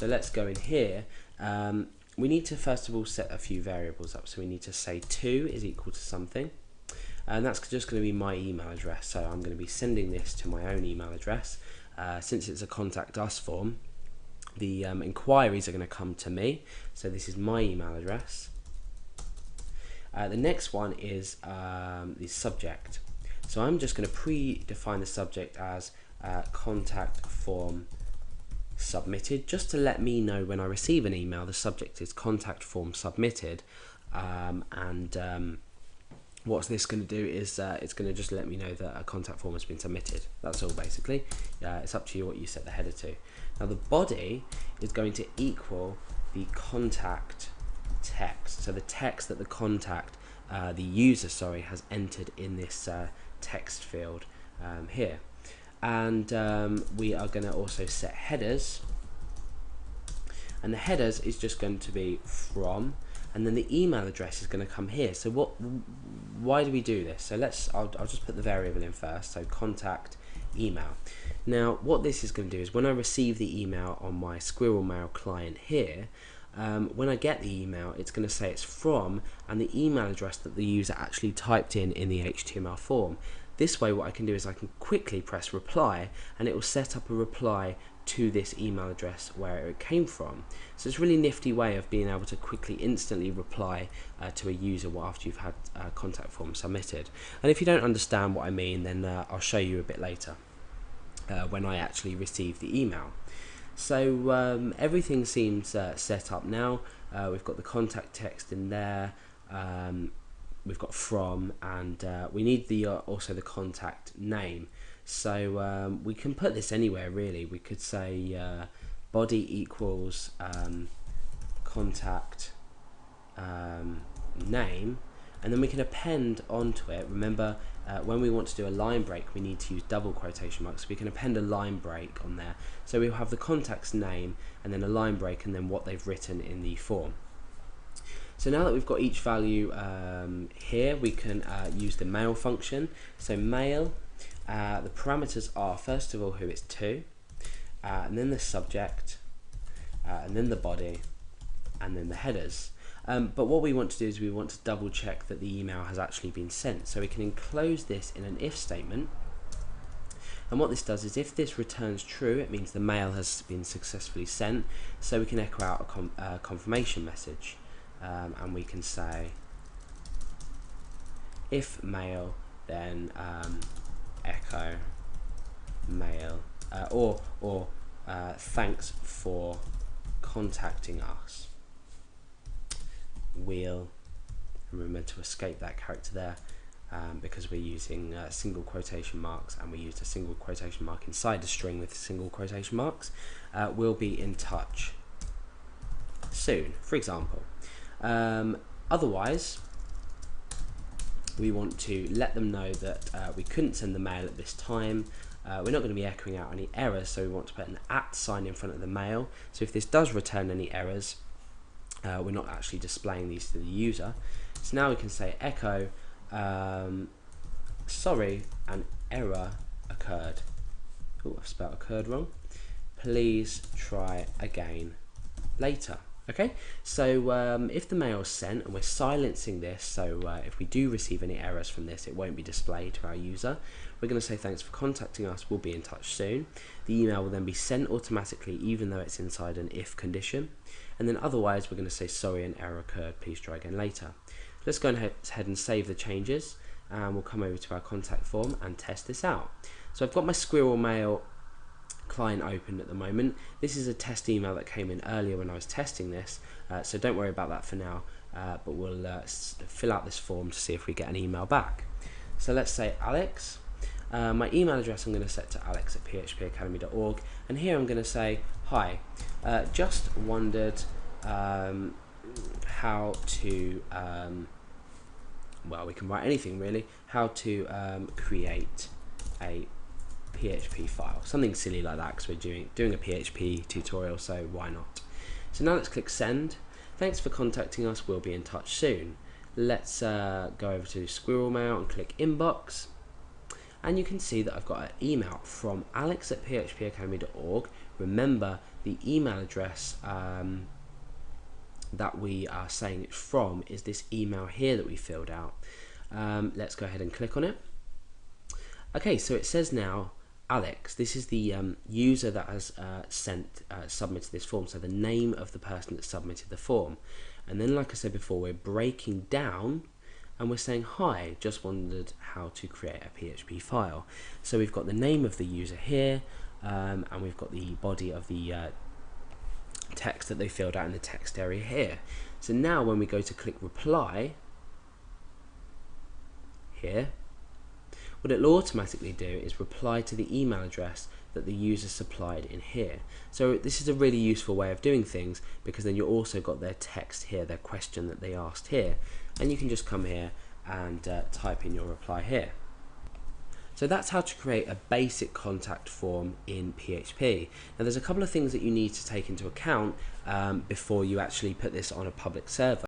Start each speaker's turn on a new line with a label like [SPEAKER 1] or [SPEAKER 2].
[SPEAKER 1] So let's go in here. We need to first of all set a few variables up. So we need to say to is equal to something, and that's just going to be my email address. So I'm going to be sending this to my own email address. Since it's a contact us form, the inquiries are going to come to me. So this is my email address. The next one is the subject. So I'm just going to predefine the subject as contact form submitted, just to let me know when I receive an email the subject is contact form submitted. What this going to do is it's going to just let me know that a contact form has been submitted. That's all basically. It's up to you what you set the header to. Now the body is going to equal the contact text, so the text that the user has entered in this text field here. And we are going to also set headers, and the headers is just going to be from, and then the email address is going to come here. So why do we do this? So I'll just put the variable in first, so contact email. Now what this is going to do is when I receive the email on my Squirrel Mail client here, when I get the email, it's going to say it's from and the email address that the user actually typed in the HTML form. This way what I can do is I can quickly press reply, and it will set up a reply to this email address where it came from. So it's a really nifty way of being able to quickly, instantly reply to a user after you've had a contact form submitted. And if you don't understand what I mean, then I'll show you a bit later when I actually receive the email. So everything seems set up now. We've got the contact text in there. We've got from, and we need the also the contact name. So we can put this anywhere really. We could say body equals contact name, and then we can append onto it. Remember, when we want to do a line break, we need to use double quotation marks. So we can append a line break on there. So we'll have the contact's name and then a line break and then what they've written in the form. So now that we've got each value here, we can use the mail function. So mail, the parameters are first of all who it's to, and then the subject, and then the body, and then the headers. But what we want to do is we want to double check that the email has actually been sent. So we can enclose this in an if statement. And what this does is if this returns true, it means the mail has been successfully sent. So we can echo out a confirmation message. And we can say if mail, then echo mail, or thanks for contacting us. We'll remember to escape that character there because we're using single quotation marks, and we used a single quotation mark inside the string with single quotation marks. We'll be in touch soon, for example. Otherwise, we want to let them know that we couldn't send the mail at this time. We're not going to be echoing out any errors, so we want to put an @ sign in front of the mail. So if this does return any errors, we're not actually displaying these to the user. So now we can say echo, sorry, an error occurred. Oh, I've spelled occurred wrong. Please try again later. Okay, so if the mail is sent and we're silencing this, so if we do receive any errors from this, it won't be displayed to our user. We're going to say thanks for contacting us, we'll be in touch soon. The email will then be sent automatically even though it's inside an if condition. And then otherwise we're going to say sorry, an error occurred, please try again later. Let's go ahead and save the changes, and we'll come over to our contact form and test this out. So I've got my Squirrel Mail client open at the moment. This is a test email that came in earlier when I was testing this, so don't worry about that for now, but we'll fill out this form to see if we get an email back. So let's say Alex. My email address I'm going to set to alex@phpacademy.org, and here I'm going to say hi, just wondered how to well, we can write anything really, how to create a PHP file, something silly like that, because we're doing a PHP tutorial, so why not. So now let's click send. Thanks for contacting us, we'll be in touch soon. Let's go over to Squirrel Mail and click inbox, and you can see that I've got an email from alex@phpacademy.org. Remember, the email address that we are saying it's from is this email here that we filled out. Let's go ahead and click on it. Okay, so it says now Alex. This is the user that has submitted this form, so the name of the person that submitted the form. And then, like I said before, we're breaking down and we're saying, hi, just wondered how to create a PHP file. So we've got the name of the user here, and we've got the body of the text that they filled out in the text area here. So now when we go to click reply here, what it'll automatically do is reply to the email address that the user supplied in here. So this is a really useful way of doing things, because then you also got their text here, their question that they asked here, and you can just come here and type in your reply here. So that's how to create a basic contact form in PHP. Now there's a couple of things that you need to take into account before you actually put this on a public server.